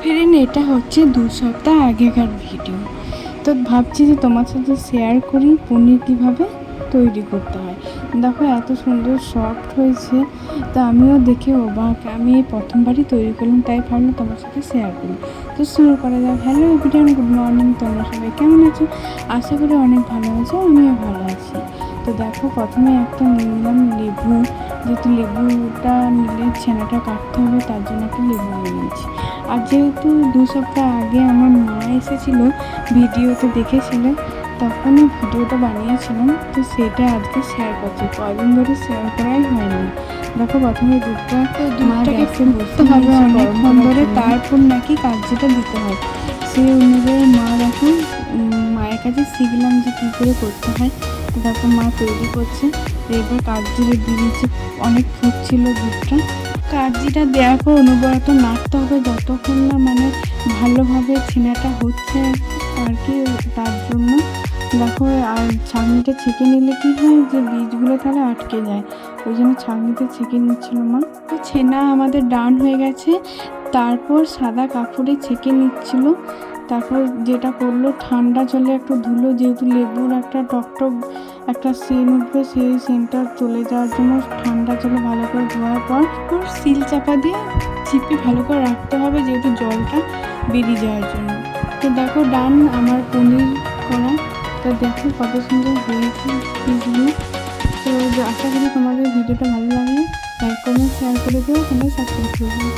Friend, এটা হচ্ছে 2 সপ্তাহ আগেকার ভিডিও। তো ভাবছি যে তোমার সাথে শেয়ার করি পনির কীভাবে তৈরি করতে হয়। দেখো এত সুন্দর সফট হয়েছে, তো আমিও দেখে অবাক। আমি এই প্রথমবারই তৈরি করলাম, তাই ভাবলাম তোমার সাথে শেয়ার করি। তো শুরু করা যাক। Hello everyone, good morning. তোমরা সবাই কেমন আছো? আশা করি অনেক ভালো আছো, আমিও ভালো আছি। তো দেখো প্রথমে একটা নিয়ে নিলাম লেবু, যেহেতু লেবুটা নিলে ছেনাটা কাটতে হবে, তার জন্য একটা লেবু নিয়ে নিয়েছি। আর যেহেতু 2 সপ্তাহ আগে আমার মা এসেছিলো, ভিডিওতে দেখেছিলে, তখনই ভিডিওটা বানিয়েছিলাম, তো সেটা আজকে শেয়ার করছি। কদিন ধরে শেয়ার করাই হয়নি। দেখো প্রথমে দুধটাকে ফুটতে হবে অনেকক্ষণ ধরে, তারপর নাকি কাগজিটা দিতে হয়। সেই অনুযায়ী মা দেখো, মায়ের কাছে শিখলাম যে কী করে করতে হয়। দেখো মা তৈরি করছে। এবার কাগজিটা দিয়ে দিচ্ছে, অনেক ফুটছিল দুধটা। কাগজিটা দেওয়ার পর অনবরত নাড়তে হবে, যতক্ষণ না মানে ভালোভাবে ছেনাটা হচ্ছে আর কি, তার জন্য। দেখো আর ছাঁকনিটা ছেঁকে নিলে কি হয় যে বীজগুলো তাহলে আটকে যায়, ওই জন্য ছাঁকনিতে ছেঁকে নিচ্ছিল মা। তো ছেনা আমাদের ডান হয়ে গেছে, তারপর সাদা কাপড়ে ছেঁকে নিচ্ছিল। তারপর যেটা করলো, ঠান্ডা জলে একটু ধুলো, যেহেতু লেবুর একটা টকটক একটা সেন্ট উঠবে, সেই সেন্টটা চলে যাওয়ার জন্য ঠান্ডা জলে ভালো করে ধোয়ার পর সিল চাপা দিয়ে চিপে ভালো করে রাখতে হবে, যেহেতু জলটা বেরিয়ে যাওয়ার জন্য। তো দেখো ডান আমার পনির করা। তো দেখো কত সুন্দর হয়েছে পিসগুলো। তো আশা করি তোমাদের ভিডিওটা ভালো লাগলে লাইক কমেন্ট শেয়ার করে দিও, তোমরা সাবস্ক্রাইব করে দিও।